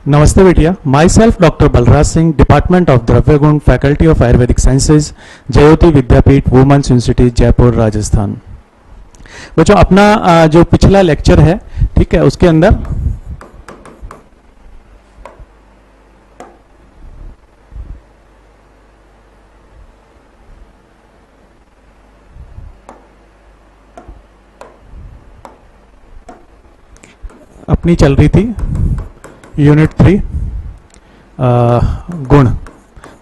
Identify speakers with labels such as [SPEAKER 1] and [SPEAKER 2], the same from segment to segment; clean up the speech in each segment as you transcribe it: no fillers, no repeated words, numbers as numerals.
[SPEAKER 1] नमस्ते बेटिया, myself doctor Balraj Singh, department of Dravya Guna, faculty of Ayurvedic sciences, Jyoti Vidyapeeth, women's institute, Jaipur, Rajasthan. बच्चों, अपना जो पिछला लेक्चर है, ठीक है, उसके अंदर अपनी चल रही थी यूनिट 3 गुण,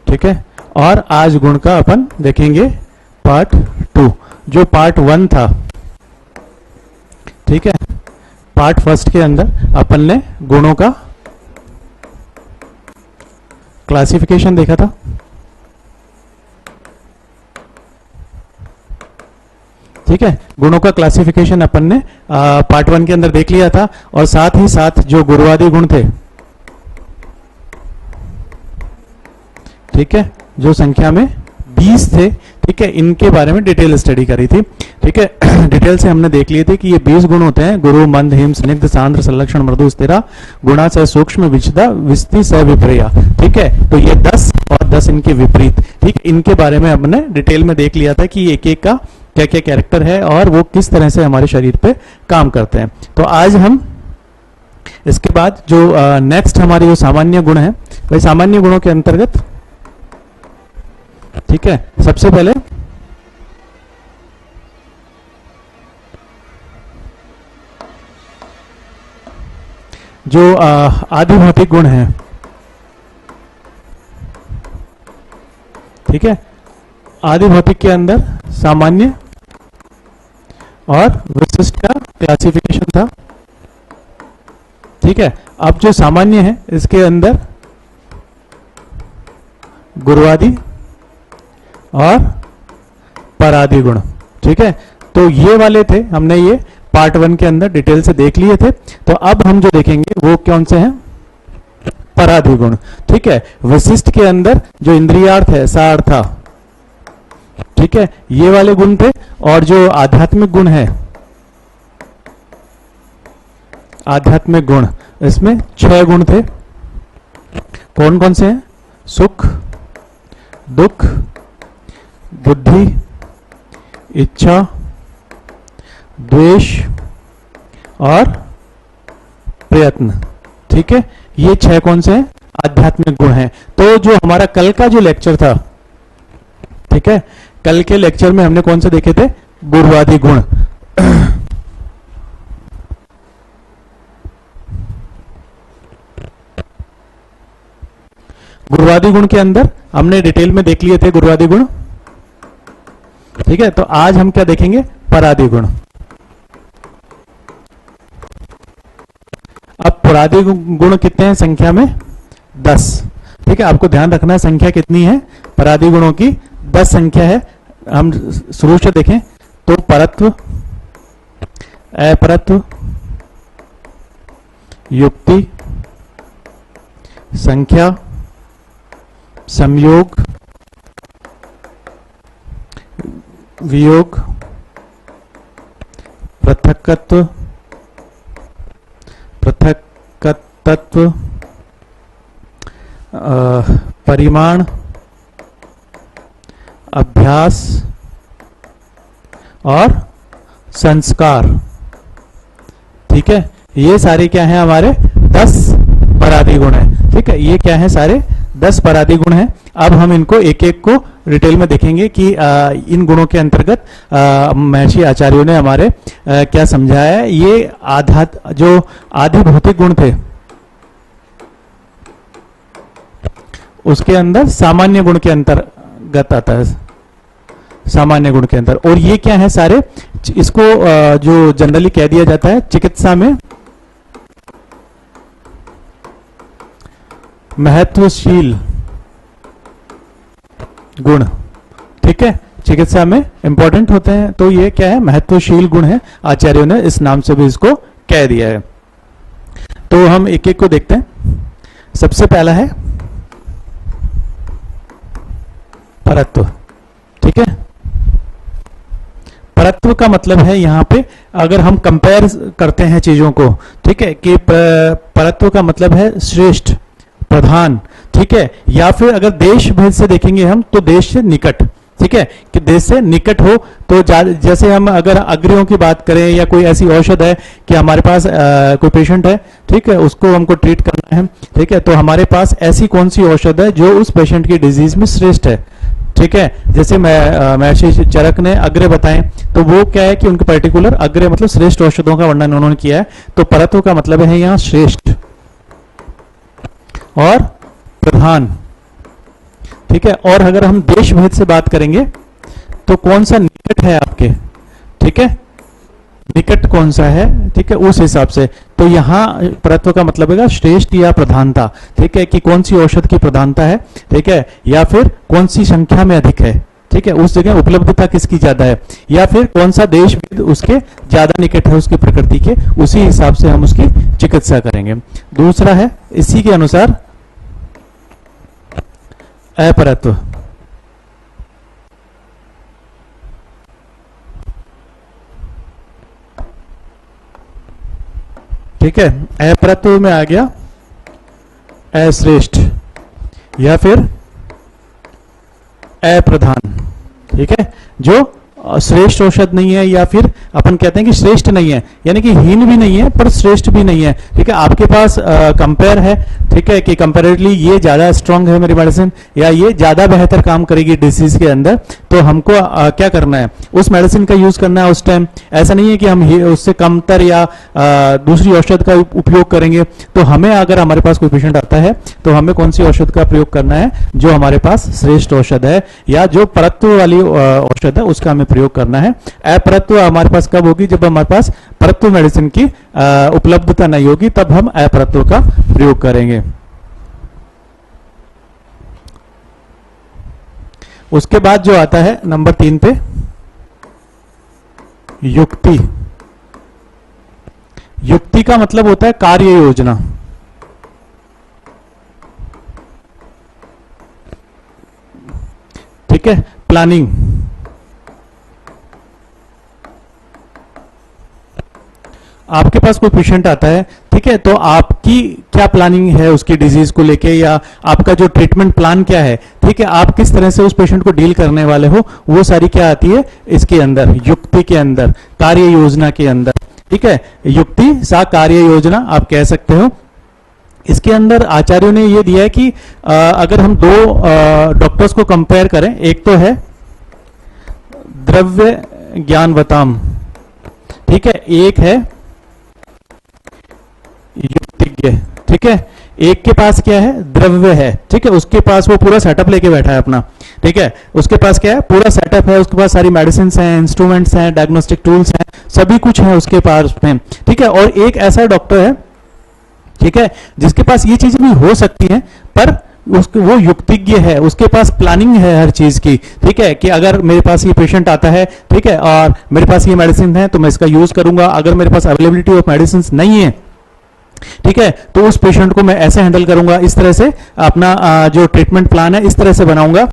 [SPEAKER 1] ठीक है। और आज गुण का अपन देखेंगे पार्ट 2, जो पार्ट 1 था, ठीक है। पार्ट फर्स्ट के अंदर अपन ने गुणों का क्लासिफिकेशन देखा था, ठीक है। गुणों का क्लासिफिकेशन अपन ने पार्ट 1 के अंदर देख लिया था, और साथ ही साथ जो गुरुवादी गुण थे, ठीक है, जो संख्या में 20 थे, ठीक है, इनके बारे में डिटेल स्टडी करी थी, ठीक है। डिटेल से हमने देख लिए थे कि ये 20 गुण होते हैं: गुरु, मंद, हिम, स्निग्ध, सांद्र, संलक्षण, मृदु, स्थिरा, गुणा से सूक्ष्म, विचिदा, विस्ति से विपर्या, ठीक है। तो ये 10 और 10 इनके विपरीत, ठीक, इनके बारे में हमने डिटेल में देख लिया था कि एक एक का क्या क्या कैरेक्टर है और वो किस तरह से हमारे शरीर पे काम करते हैं। तो आज हम इसके बाद जो नेक्स्ट हमारे जो सामान्य गुण है, भाई सामान्य गुणों के अंतर्गत, ठीक है, सबसे पहले जो आधिभौतिक गुण है, ठीक है, आधिभौतिक के अंदर सामान्य और विशिष्ट का क्लासिफिकेशन था, ठीक है। अब जो सामान्य है इसके अंदर गुरुवादी और परादी गुण, ठीक है। तो ये वाले थे, हमने ये पार्ट 1 के अंदर डिटेल से देख लिए थे। तो अब हम जो देखेंगे वो कौन से हैं? परादी गुण, ठीक है। विशिष्ट के अंदर जो इंद्रियार्थ है, सार्था, ठीक है, ये वाले गुण थे। और जो आध्यात्मिक गुण है, आध्यात्मिक गुण, इसमें 6 गुण थे। कौन कौन से हैं? सुख, दुख, बुद्धि, इच्छा, द्वेष और प्रयत्न, ठीक है। ये 6 कौन से हैं? आध्यात्मिक गुण हैं। तो जो हमारा कल का जो लेक्चर था, ठीक है, कल के लेक्चर में हमने कौन से देखे थे? गुरुवादी गुण। गुरुवादी गुण के अंदर हमने डिटेल में देख लिए थे गुरुवादी गुण, ठीक है। तो आज हम क्या देखेंगे? परादी गुण। अब परादी गुण कितने हैं संख्या में? 10, ठीक है। आपको ध्यान रखना है संख्या कितनी है परादी गुणों की? 10 संख्या है। हम शुरू से देखें तो परत्व, अपरत्व, युक्ति, संख्या, संयोग, वियोग, पृथक्कत्व, पृथक्कत्व, परिमाण, अभ्यास और संस्कार, ठीक है। ये सारे क्या हैं? हमारे 10 परादी गुण हैं, ठीक है। ये क्या है? सारे 10 परादी गुण हैं। अब हम इनको एक एक को डिटेल में देखेंगे कि इन गुणों के अंतर्गत महर्षि आचार्यों ने हमारे क्या समझाया है। ये जो आधिभौतिक गुण थे उसके अंदर सामान्य गुण के अंतर्गत आता है, सामान्य गुण के अंदर। और ये क्या है? सारे इसको जो जनरली कह दिया जाता है चिकित्सा में महत्वशील गुण, ठीक है। चिकित्सा में इंपॉर्टेंट होते हैं, तो ये क्या है? महत्वशील गुण है। आचार्यों ने इस नाम से भी इसको कह दिया है। तो हम एक एक को देखते हैं। सबसे पहला है परत्व, ठीक है। परत्व का मतलब है यहाँ पे, अगर हम कंपेयर करते हैं चीजों को, ठीक है, कि परत्व का मतलब है श्रेष्ठ, प्रधान, ठीक है, या फिर अगर देश भेद से देखेंगे हम तो देश से निकट, ठीक है, कि देश से निकट हो। तो जैसे हम अगर अग्रियों की बात करें या कोई ऐसी औषध है कि हमारे पास कोई पेशेंट है, ठीक है, उसको हमको ट्रीट करना है, ठीक है, तो हमारे पास ऐसी कौन सी औषध है जो उस पेशेंट की डिजीज में श्रेष्ठ है, ठीक है। जैसे महर्षि चरक ने अग्र बताएं, तो वो क्या है कि उनके पर्टिकुलर अग्र मतलब श्रेष्ठ औषधों का वर्णन उन्होंने किया है। तो परत्व का मतलब है यहाँ श्रेष्ठ और प्रधान, ठीक है। और अगर हम देश भेद से बात करेंगे तो कौन सा निकट है आपके, ठीक है, निकट कौन सा है, ठीक है, उस हिसाब से। तो यहाँ परत्व का मतलब है श्रेष्ठ या प्रधानता, ठीक है, कि कौन सी औषध की प्रधानता है, ठीक है, या फिर कौन सी संख्या में अधिक है, ठीक है, उस जगह उपलब्धता किसकी ज्यादा है, या फिर कौन सा देश भेद उसके ज्यादा निकट है उसकी प्रकृति के, उसी हिसाब से हम उसकी चिकित्सा करेंगे। दूसरा है इसी के अनुसार अपरत्व, ठीक है, अपरत्व में आ गया अश्रेष्ठ या फिर अप्रधान, ठीक है, जो श्रेष्ठ औषध नहीं है या फिर अपन कहते हैं कि श्रेष्ठ नहीं है, यानी कि हीन भी नहीं है पर श्रेष्ठ भी नहीं है, ठीक है। आपके पास कंपेयर है, ठीक है, कि कंपेरेटिवली ये ज्यादा स्ट्रांग है मेरी मेडिसिन या ये ज्यादा बेहतर काम करेगी डिसीज के अंदर, तो हमको क्या करना है, उस मेडिसिन का यूज करना है उस टाइम। ऐसा नहीं है कि हम उससे कमतर या दूसरी औषध का उपयोग करेंगे। तो हमें अगर हमारे पास कोई पेशेंट आता है तो हमें कौन सी औषध का प्रयोग करना है, जो हमारे पास श्रेष्ठ औषध है या जो परत्व वाली औषध है उसका हमें प्रयोग करना है। अपरत्व हमारे पास कब होगी, जब हमारे पास परत्व मेडिसिन की उपलब्धता नहीं होगी, तब हम अपरत्व का प्रयोग करेंगे। उसके बाद जो आता है नंबर 3 पे युक्ति। युक्ति का मतलब होता है कार्य योजना, ठीक है, प्लानिंग। आपके पास कोई पेशेंट आता है, ठीक है, तो आपकी क्या प्लानिंग है उसकी डिजीज को लेके, या आपका जो ट्रीटमेंट प्लान क्या है, ठीक है, आप किस तरह से उस पेशेंट को डील करने वाले हो, वो सारी क्या आती है इसके अंदर, युक्ति के अंदर, कार्य योजना के अंदर, ठीक है। युक्ति सा कार्य योजना आप कह सकते हो। इसके अंदर आचार्यों ने ये दिया है कि अगर हम दो डॉक्टर्स को कंपेयर करें, एक तो है द्रव्य ज्ञानवताम, ठीक है, एक है युक्तिज्ञ, ठीक है। एक के पास क्या है, द्रव्य है, ठीक है, उसके पास वो पूरा सेटअप लेके बैठा है अपना, ठीक है, उसके पास क्या है, पूरा सेटअप है, उसके पास सारी मेडिसिन हैं, इंस्ट्रूमेंट्स हैं, डायग्नोस्टिक टूल्स हैं, सभी कुछ है उसके पास में, ठीक है। और एक ऐसा डॉक्टर है, ठीक है, जिसके पास ये चीजें भी हो सकती हैं पर उसको वो युक्तिज्ञ है, उसके पास प्लानिंग है हर चीज की, ठीक है, कि अगर मेरे पास ये पेशेंट आता है, ठीक है, और मेरे पास ये मेडिसिन है तो मैं इसका यूज करूंगा, अगर मेरे पास अवेलेबिलिटी ऑफ मेडिसिन नहीं है, ठीक है, तो उस पेशेंट को मैं ऐसे हैंडल करूंगा, इस तरह से अपना जो ट्रीटमेंट प्लान है इस तरह से बनाऊंगा,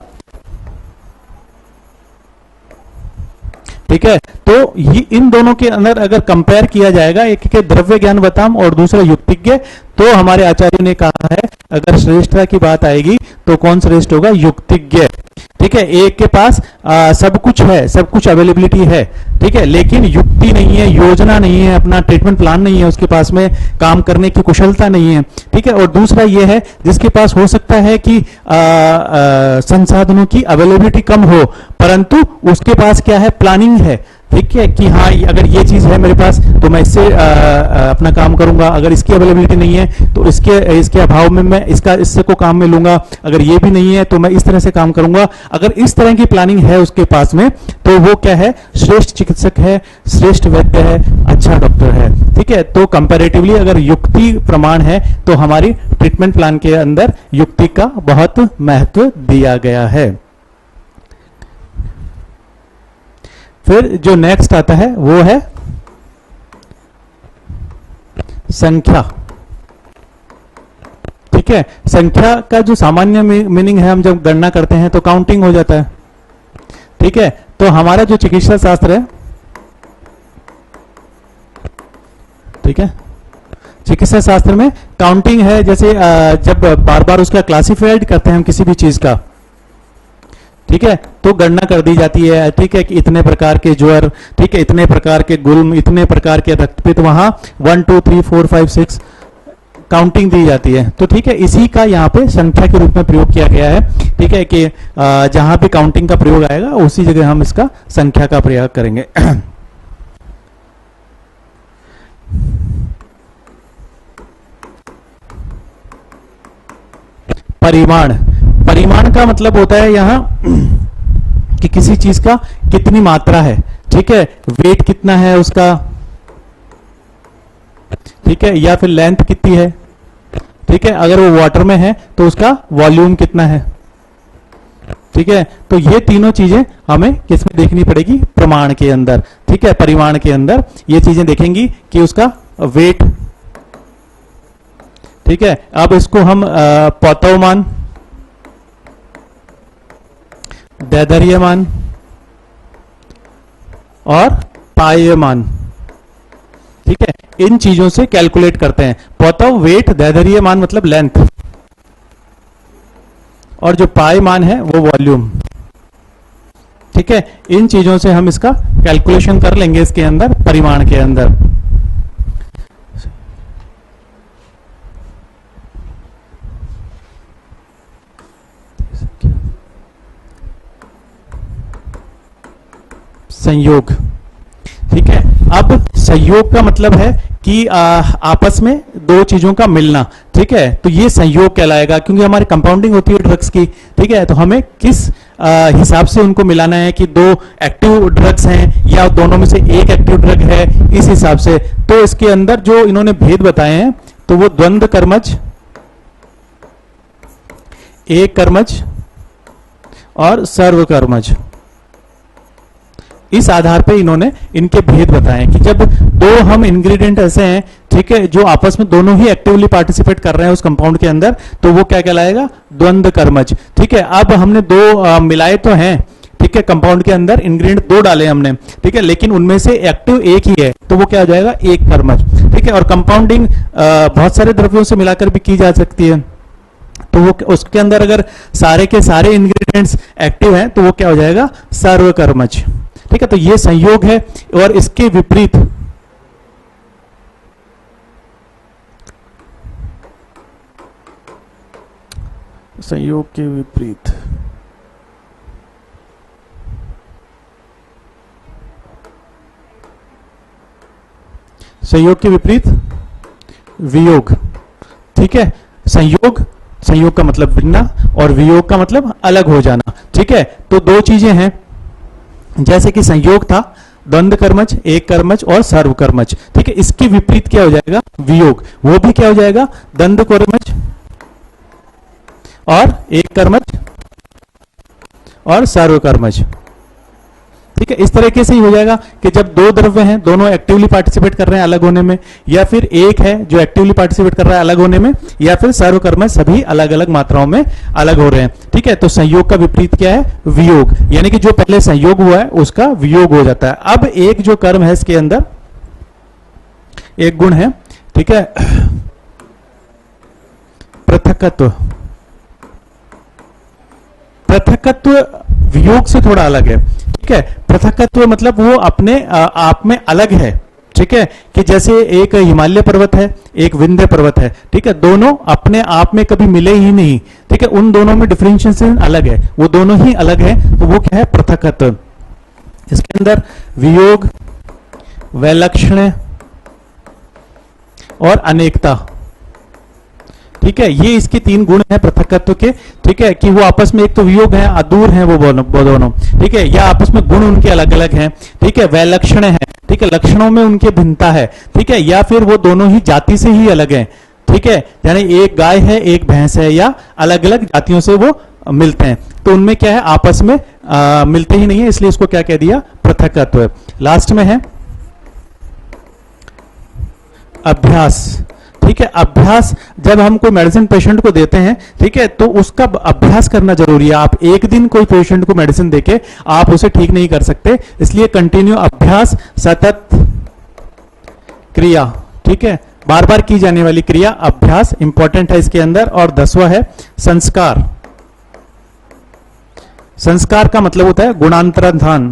[SPEAKER 1] ठीक है। तो ये इन दोनों के अंदर अगर कंपेयर किया जाएगा, एक के द्रव्य ज्ञानवताम और दूसरा युक्तिज्ञ, तो हमारे आचार्य ने कहा है अगर श्रेष्ठता की बात आएगी तो कौन श्रेष्ठ होगा, युक्तिज्ञ, ठीक है। एक के पास सब कुछ है, सब कुछ अवेलेबिलिटी है, ठीक है, लेकिन युक्ति नहीं है, योजना नहीं है, अपना ट्रीटमेंट प्लान नहीं है, उसके पास में काम करने की कुशलता नहीं है, ठीक है। और दूसरा ये है जिसके पास हो सकता है कि संसाधनों की अवेलेबिलिटी कम हो, परंतु उसके पास क्या है, प्लानिंग है, ठीक है, कि हाँ अगर ये चीज है मेरे पास तो मैं इससे अपना काम करूंगा, अगर इसकी अवेलेबिलिटी नहीं है तो इसके अभाव में मैं इससे को काम में लूंगा, अगर ये भी नहीं है तो मैं इस तरह से काम करूंगा। अगर इस तरह की प्लानिंग है उसके पास में तो वो क्या है, श्रेष्ठ चिकित्सक है, श्रेष्ठ वैद्य है, अच्छा डॉक्टर है, ठीक है। तो कंपैरेटिवली अगर युक्ति प्रमाण है तो हमारी ट्रीटमेंट प्लान के अंदर युक्ति का बहुत महत्व दिया गया है। फिर जो नेक्स्ट आता है वो है संख्या, ठीक है। संख्या का जो सामान्य मीनिंग है, हम जब गणना करते हैं तो काउंटिंग हो जाता है, ठीक है। तो हमारा जो चिकित्सा शास्त्र है, ठीक है, चिकित्सा शास्त्र में काउंटिंग है, जैसे जब बार बार उसका क्लासिफाइड करते हैं हम किसी भी चीज का, ठीक है, तो गणना कर दी जाती है, ठीक है, कि इतने प्रकार के ज्वर, ठीक है, इतने प्रकार के गुल्म, इतने प्रकार के रक्तपित्त, वहां 1 2 3 4 5 6 काउंटिंग दी जाती है। तो ठीक है, इसी का यहाँ पे संख्या के रूप में प्रयोग किया गया है, ठीक है, कि जहां भी काउंटिंग का प्रयोग आएगा उसी जगह हम इसका संख्या का प्रयोग करेंगे। परिमाण, परिमाण का मतलब होता है यहां कि किसी चीज का कितनी मात्रा है, ठीक है, वेट कितना है उसका, ठीक है, या फिर लेंथ कितनी है, ठीक है, अगर वो वाटर में है तो उसका वॉल्यूम कितना है, ठीक है। तो ये तीनों चीजें हमें किसमें देखनी पड़ेगी, प्रमाण के अंदर, ठीक है, परिमाण के अंदर ये चीजें देखेंगी कि उसका वेट, ठीक है। अब इसको हम पौतवमान, दैर्ध्यमान और पाह्यमान, ठीक है, इन चीजों से कैलकुलेट करते हैं। पौतव, वेट, दैर्ध्यमान मतलब लेंथ, और जो पाह्यमान है वो वॉल्यूम, ठीक है। इन चीजों से हम इसका कैलकुलेशन कर लेंगे इसके अंदर, परिमाण के अंदर। संयोग, ठीक है। अब संयोग का मतलब है कि आपस में दो चीजों का मिलना, ठीक है, तो ये संयोग कहलाएगा, क्योंकि हमारी कंपाउंडिंग होती है ड्रग्स की, ठीक है, तो हमें किस हिसाब से उनको मिलाना है कि दो एक्टिव ड्रग्स हैं या दोनों में से एक एक्टिव ड्रग है, इस हिसाब से। तो इसके अंदर जो इन्होंने भेद बताए हैं तो वो द्वंद्व कर्मज, एक कर्मज और सर्व कर्मज, इस आधार पे इन्होंने इनके भेद बताए कि जब दो हम इंग्रेडिएंट ऐसे हैं, ठीक है, जो आपस में दोनों ही एक्टिवली पार्टिसिपेट कर रहे हैं उस कंपाउंड के अंदर, तो वो क्या कहलाएगा, द्वंद्व कर्मज, ठीक है। अब हमने दो मिलाए तो हैं, ठीक है, कंपाउंड के अंदर इंग्रेडिएंट दो डाले हमने, ठीक है, लेकिन उनमें से एक्टिव एक ही है, तो वो क्या हो जाएगा, एक कर्मज, ठीक है। और कंपाउंडिंग बहुत सारे द्रव्यों से मिलाकर भी की जा सकती है, तो वो उसके अंदर अगर सारे के सारे इंग्रेडिएंट्स एक्टिव हैं तो वो क्या हो जाएगा, सर्वकर्मज, ठीक है। तो ये संयोग है। और इसके विपरीत संयोग के विपरीत संयोग के विपरीत वियोग, ठीक है। संयोग, संयोग का मतलब भिन्ना और वियोग का मतलब अलग हो जाना, ठीक है। तो दो चीजें हैं, जैसे कि संयोग था द्वंद्व कर्मज, एक कर्मज और सर्व कर्मज, ठीक है। इसके विपरीत क्या हो जाएगा, वियोग, वो भी क्या हो जाएगा, द्वंद्व कर्मज और एक कर्मज और सर्व कर्मज, ठीक है। इस तरीके से ही हो जाएगा कि जब दो द्रव्य हैं, दोनों एक्टिवली पार्टिसिपेट कर रहे हैं अलग होने में, या फिर एक है जो एक्टिवली पार्टिसिपेट कर रहा है अलग होने में, या फिर सर्वकर्मज, सभी अलग अलग मात्राओं में अलग हो रहे हैं, ठीक है। तो संयोग का विपरीत क्या है, वियोग, यानी कि जो पहले संयोग हुआ है उसका वियोग हो जाता है। अब एक जो कर्म है इसके अंदर एक गुण है, ठीक है, पृथकत्व। पृथकत्व वियोग से थोड़ा अलग है, ठीक है। पृथकत्व मतलब वो अपने आप में अलग है, ठीक है, कि जैसे एक हिमालय पर्वत है, एक विंध्य पर्वत है, ठीक है, दोनों अपने आप में कभी मिले ही नहीं, ठीक है, उन दोनों में डिफरेंशिएशन अलग है, वो दोनों ही अलग है, तो वो क्या है, पृथकत्व। इसके अंदर वियोग, वैलक्षण्य और अनेकता, ठीक है, ये इसके तीन गुण हैं पृथकत्व के, ठीक है, कि वो आपस में एक तो वियोग है, अदूर हैं वो दोनों, ठीक है, या आपस में गुण उनके अलग अलग हैं, ठीक है, वैलक्षण्य है, ठीक है, लक्षणों में उनके भिन्नता है, ठीक है, या फिर वो दोनों ही जाति से ही अलग हैं, ठीक है, यानी एक गाय है एक भैंस है, या अलग अलग जातियों से वो मिलते हैं, तो उनमें क्या है, आपस में मिलते ही नहीं है, इसलिए इसको क्या कह दिया, पृथकत्व। लास्ट में है अभ्यास, ठीक है। अभ्यास, जब हम कोई मेडिसिन पेशेंट को देते हैं, ठीक है, तो उसका अभ्यास करना जरूरी है। आप एक दिन कोई पेशेंट को मेडिसिन देके आप उसे ठीक नहीं कर सकते, इसलिए कंटिन्यू अभ्यास, सतत क्रिया, ठीक है, बार बार की जाने वाली क्रिया अभ्यास इंपॉर्टेंट है इसके अंदर। और 10वां है संस्कार। संस्कार का मतलब होता है गुणांतरधान।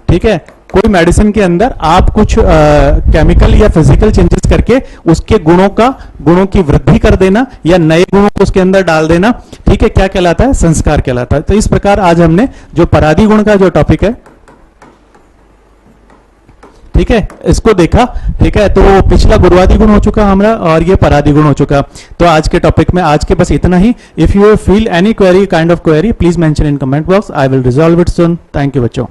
[SPEAKER 1] ठीक है, कोई मेडिसिन के अंदर आप कुछ केमिकल या फिजिकल चेंजेस करके उसके गुणों की वृद्धि कर देना या नए गुणों को उसके अंदर डाल देना, ठीक है, क्या कहलाता है? संस्कार कहलाता है। तो इस प्रकार आज हमने जो परादी गुण का जो टॉपिक है, ठीक है, इसको देखा। ठीक है, तो पिछला गुरुवादी गुण हो चुका हमारा और ये परादी गुण हो चुका। तो आज के टॉपिक में आज के बस इतना ही। If you feel any query, kind of query, please mention in comment box. I will resolve it soon. Thank you बच्चों।